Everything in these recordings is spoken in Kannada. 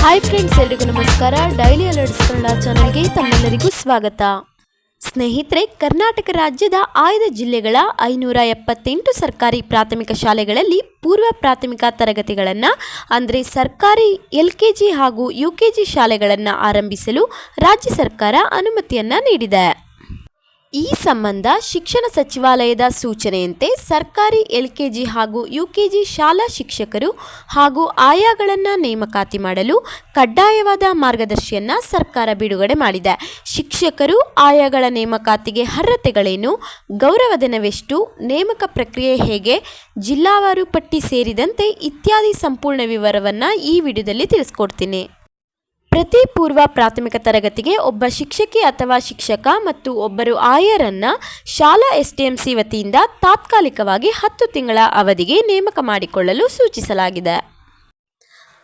ಹಾಯ್ ಫ್ರೆಂಡ್ಸ್, ಎಲ್ರಿಗೂ ನಮಸ್ಕಾರ. ಡೈಲಿ ಅಲರ್ಟ್ಸ್ ಕನ್ನಡ ಚಾನಲ್ಗೆ ತಮ್ಮೆಲ್ಲರಿಗೂ ಸ್ವಾಗತ. ಸ್ನೇಹಿತರೆ, ಕರ್ನಾಟಕ ರಾಜ್ಯದ ಆಯ್ದ ಜಿಲ್ಲೆಗಳ 578 ಸರ್ಕಾರಿ ಪ್ರಾಥಮಿಕ ಶಾಲೆಗಳಲ್ಲಿ ಪೂರ್ವ ಪ್ರಾಥಮಿಕ ತರಗತಿಗಳನ್ನು ಅಂದರೆ ಸರ್ಕಾರಿ LKG ಹಾಗೂ UKG ಶಾಲೆಗಳನ್ನು ಆರಂಭಿಸಲು ರಾಜ್ಯ ಸರ್ಕಾರ ಅನುಮತಿಯನ್ನು ನೀಡಿದೆ. ಈ ಸಂಬಂಧ ಶಿಕ್ಷಣ ಸಚಿವಾಲಯದ ಸೂಚನೆಯಂತೆ ಸರ್ಕಾರಿ LKG ಹಾಗೂ UKG ಶಾಲಾ ಶಿಕ್ಷಕರು ಹಾಗೂ ಆಯಾಗಳನ್ನು ನೇಮಕಾತಿ ಮಾಡಲು ಕಡ್ಡಾಯವಾದ ಮಾರ್ಗದರ್ಶಿಯನ್ನು ಸರ್ಕಾರ ಬಿಡುಗಡೆ ಮಾಡಿದೆ. ಶಿಕ್ಷಕರು ಆಯಾಗಳ ನೇಮಕಾತಿಗೆ ಅರ್ಹತೆಗಳೇನು, ಗೌರವಧನವೆಷ್ಟು, ನೇಮಕ ಪ್ರಕ್ರಿಯೆ ಹೇಗೆ, ಜಿಲ್ಲಾವಾರು ಪಟ್ಟಿ ಸೇರಿದಂತೆ ಇತ್ಯಾದಿ ಸಂಪೂರ್ಣ ವಿವರವನ್ನು ಈ ವಿಡಿಯೋದಲ್ಲಿ ತಿಳಿಸ್ಕೊಡ್ತೀನಿ. ಪ್ರತಿ ಪೂರ್ವ ಪ್ರಾಥಮಿಕ ತರಗತಿಗೆ ಒಬ್ಬ ಶಿಕ್ಷಕಿ ಅಥವಾ ಶಿಕ್ಷಕ ಮತ್ತು ಒಬ್ಬರು ಆಯರನ್ನು ಶಾಲಾ STMC ವತಿಯಿಂದ ತಾತ್ಕಾಲಿಕವಾಗಿ 10 ತಿಂಗಳ ಅವಧಿಗೆ ನೇಮಕ ಮಾಡಿಕೊಳ್ಳಲು ಸೂಚಿಸಲಾಗಿದೆ.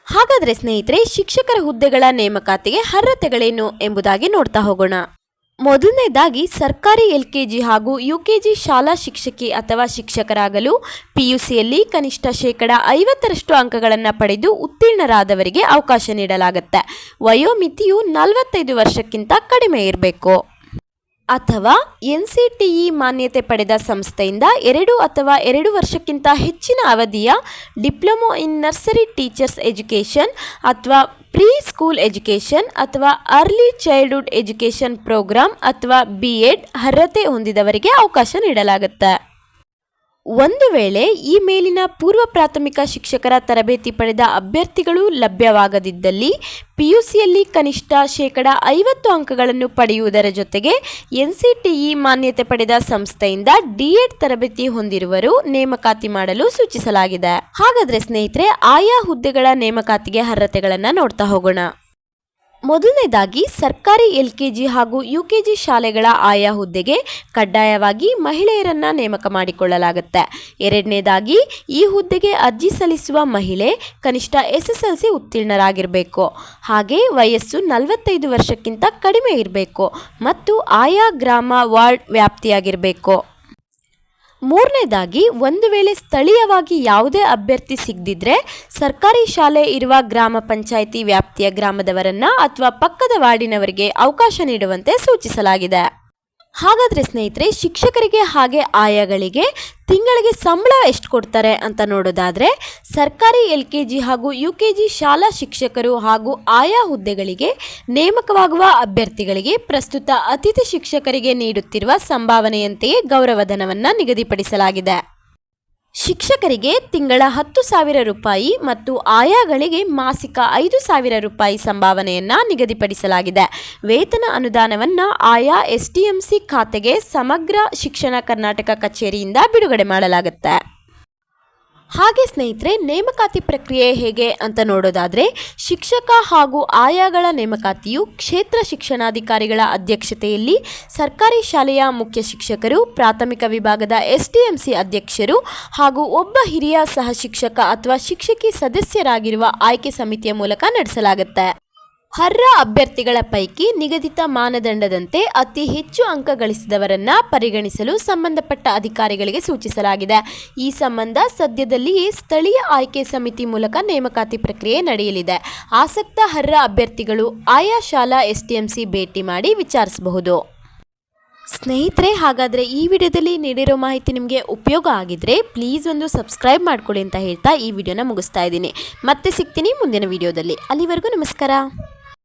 ಹಾಗಾದರೆ ಸ್ನೇಹಿತರೆ, ಶಿಕ್ಷಕರ ಹುದ್ದೆಗಳ ನೇಮಕಾತಿಗೆ ಅರ್ಹತೆಗಳೇನು ಎಂಬುದಾಗಿ ನೋಡ್ತಾ ಹೋಗೋಣ. ಮೊದಲನೇದಾಗಿ ಸರ್ಕಾರಿ LKG ಹಾಗೂ UKG ಶಾಲಾ ಶಿಕ್ಷಕಿ ಅಥವಾ ಶಿಕ್ಷಕರಾಗಲು PUCಯಲ್ಲಿ ಕನಿಷ್ಠ 50% ಅಂಕಗಳನ್ನು ಪಡೆದು ಉತ್ತೀರ್ಣರಾದವರಿಗೆ ಅವಕಾಶ ನೀಡಲಾಗುತ್ತೆ. ವಯೋಮಿತಿಯು 45 ವರ್ಷಕ್ಕಿಂತ ಕಡಿಮೆ ಇರಬೇಕು. ಅಥವಾ NCTE ಮಾನ್ಯತೆ ಪಡೆದ ಸಂಸ್ಥೆಯಿಂದ 2 ಅಥವಾ 2 ವರ್ಷಕ್ಕಿಂತ ಹೆಚ್ಚಿನ ಅವಧಿಯ diploma in nursery teachers education ಅಥವಾ ಪ್ರೀ ಸ್ಕೂಲ್ ಎಜುಕೇಷನ್ ಅಥವಾ ಅರ್ಲಿ ಚೈಲ್ಡ್ಹುಡ್ ಎಜುಕೇಷನ್ ಪ್ರೋಗ್ರಾಂ ಅಥವಾ BEd ಅರ್ಹತೆ ಹೊಂದಿದವರಿಗೆ ಅವಕಾಶ ನೀಡಲಾಗುತ್ತೆ. ಒಂದು ವೇಳೆ ಈ ಮೇಲಿನ ಪೂರ್ವ ಪ್ರಾಥಮಿಕ ಶಿಕ್ಷಕರ ತರಬೇತಿ ಪಡೆದ ಅಭ್ಯರ್ಥಿಗಳು ಲಭ್ಯವಾಗದಿದ್ದಲ್ಲಿ PUCಯಲ್ಲಿ ಕನಿಷ್ಠ 50 ಅಂಕಗಳನ್ನು ಪಡೆಯುವುದರ ಜೊತೆಗೆ NCTE ಮಾನ್ಯತೆ ಪಡೆದ ಸಂಸ್ಥೆಯಿಂದ DEd ತರಬೇತಿ ಹೊಂದಿರುವರು ನೇಮಕಾತಿ ಮಾಡಲು ಸೂಚಿಸಲಾಗಿದೆ. ಹಾಗಾದರೆ ಸ್ನೇಹಿತರೆ, ಆಯಾ ಹುದ್ದೆಗಳ ನೇಮಕಾತಿಗೆ ಅರ್ಹತೆಗಳನ್ನು ನೋಡ್ತಾ ಹೋಗೋಣ. ಮೊದಲನೇದಾಗಿ ಸರ್ಕಾರಿ LKG ಹಾಗೂ UKG ಶಾಲೆಗಳ ಆಯಾ ಹುದ್ದೆಗೆ ಕಡ್ಡಾಯವಾಗಿ ಮಹಿಳೆಯರನ್ನು ನೇಮಕ ಮಾಡಿಕೊಳ್ಳಲಾಗುತ್ತೆ. ಎರಡನೇದಾಗಿ ಈ ಹುದ್ದೆಗೆ ಅರ್ಜಿ ಸಲ್ಲಿಸುವ ಮಹಿಳೆ ಕನಿಷ್ಠ SSLC ಉತ್ತೀರ್ಣರಾಗಿರಬೇಕು. ಹಾಗೆ ವಯಸ್ಸು 45 ವರ್ಷಕ್ಕಿಂತ ಕಡಿಮೆ ಇರಬೇಕು ಮತ್ತು ಆಯಾ ಗ್ರಾಮ ವಾರ್ಡ್ ವ್ಯಾಪ್ತಿಯಾಗಿರಬೇಕು. ಮೂರನೇದಾಗಿ, ಒಂದು ವೇಳೆ ಸ್ಥಳೀಯವಾಗಿ ಯಾವುದೇ ಅಭ್ಯರ್ಥಿ ಸಿಗದಿದ್ದರೆ ಸರ್ಕಾರಿ ಶಾಲೆ ಇರುವ ಗ್ರಾಮ ಪಂಚಾಯಿತಿ ವ್ಯಾಪ್ತಿಯ ಗ್ರಾಮದವರನ್ನು ಅಥವಾ ಪಕ್ಕದ ವಾರ್ಡಿನವರಿಗೆ ಅವಕಾಶ ನೀಡುವಂತೆ ಸೂಚಿಸಲಾಗಿದೆ. ಹಾಗಾದರೆ ಸ್ನೇಹಿತರೆ, ಶಿಕ್ಷಕರಿಗೆ ಹಾಗೆ ಆಯಾಗಳಿಗೆ ತಿಂಗಳಿಗೆ ಸಂಬಳ ಎಷ್ಟು ಕೊಡ್ತಾರೆ ಅಂತ ನೋಡೋದಾದರೆ, ಸರ್ಕಾರಿ LKG ಹಾಗೂ UKG ಶಾಲಾ ಶಿಕ್ಷಕರು ಹಾಗೂ ಆಯಾ ಹುದ್ದೆಗಳಿಗೆ ನೇಮಕವಾಗುವ ಅಭ್ಯರ್ಥಿಗಳಿಗೆ ಪ್ರಸ್ತುತ ಅತಿಥಿ ಶಿಕ್ಷಕರಿಗೆ ನೀಡುತ್ತಿರುವ ಸಂಭಾವನೆಯಂತೆಯೇ ಗೌರವಧನವನ್ನು ನಿಗದಿಪಡಿಸಲಾಗಿದೆ. ಶಿಕ್ಷಕರಿಗೆ ತಿಂಗಳ 10,000 ರೂಪಾಯಿ ಮತ್ತು ಆಯಾಗಳಿಗೆ ಮಾಸಿಕ 5,000 ರೂಪಾಯಿ ಸಂಭಾವನೆಯನ್ನು ನಿಗದಿಪಡಿಸಲಾಗಿದೆ. ವೇತನ ಅನುದಾನವನ್ನು ಆಯಾ STMC ಖಾತೆಗೆ ಸಮಗ್ರ ಶಿಕ್ಷಣ ಕರ್ನಾಟಕ ಕಚೇರಿಯಿಂದ ಬಿಡುಗಡೆ ಮಾಡಲಾಗುತ್ತೆ. ಹಾಗೆ ಸ್ನೇಹಿತರೆ, ನೇಮಕಾತಿ ಪ್ರಕ್ರಿಯೆ ಹೇಗೆ ಅಂತ ನೋಡೋದಾದರೆ, ಶಿಕ್ಷಕ ಹಾಗೂ ಆಯಾಗಳ ನೇಮಕಾತಿಯು ಕ್ಷೇತ್ರ ಶಿಕ್ಷಣಾಧಿಕಾರಿಗಳ ಅಧ್ಯಕ್ಷತೆಯಲ್ಲಿ ಸರ್ಕಾರಿ ಶಾಲೆಯ ಮುಖ್ಯ ಶಿಕ್ಷಕರು, ಪ್ರಾಥಮಿಕ ವಿಭಾಗದ STMC ಅಧ್ಯಕ್ಷರು ಹಾಗೂ ಒಬ್ಬ ಹಿರಿಯ ಸಹ ಶಿಕ್ಷಕ ಅಥವಾ ಶಿಕ್ಷಕಿ ಸದಸ್ಯರಾಗಿರುವ ಆಯ್ಕೆ ಸಮಿತಿಯ ಮೂಲಕ ನಡೆಸಲಾಗುತ್ತೆ. ಅರ್ಹ ಅಭ್ಯರ್ಥಿಗಳ ಪೈಕಿ ನಿಗದಿತ ಮಾನದಂಡದಂತೆ ಅತಿ ಹೆಚ್ಚು ಅಂಕ ಗಳಿಸಿದವರನ್ನು ಪರಿಗಣಿಸಲು ಸಂಬಂಧಪಟ್ಟ ಅಧಿಕಾರಿಗಳಿಗೆ ಸೂಚಿಸಲಾಗಿದೆ. ಈ ಸಂಬಂಧ ಸದ್ಯದಲ್ಲಿಯೇ ಸ್ಥಳೀಯ ಆಯ್ಕೆ ಸಮಿತಿ ಮೂಲಕ ನೇಮಕಾತಿ ಪ್ರಕ್ರಿಯೆ ನಡೆಯಲಿದೆ. ಆಸಕ್ತ ಅರ್ಹ ಅಭ್ಯರ್ಥಿಗಳು ಆಯಾ ಶಾಲಾ STMC ಭೇಟಿ ಮಾಡಿ ವಿಚಾರಿಸಬಹುದು. ಸ್ನೇಹಿತರೆ, ಹಾಗಾದರೆ ಈ ವಿಡಿಯೋದಲ್ಲಿ ನೀಡಿರೋ ಮಾಹಿತಿ ನಿಮಗೆ ಉಪಯೋಗ ಆಗಿದ್ರೆ ಪ್ಲೀಸ್ ಒಂದು ಸಬ್ಸ್ಕ್ರೈಬ್ ಮಾಡ್ಕೊಳ್ಳಿ ಅಂತ ಹೇಳ್ತಾ ಈ ವಿಡಿಯೋನ ಮುಗಿಸ್ತಾ ಇದ್ದೀನಿ. ಮತ್ತೆ ಸಿಗ್ತೀನಿ ಮುಂದಿನ ವಿಡಿಯೋದಲ್ಲಿ. ಅಲ್ಲಿವರೆಗೂ ನಮಸ್ಕಾರ.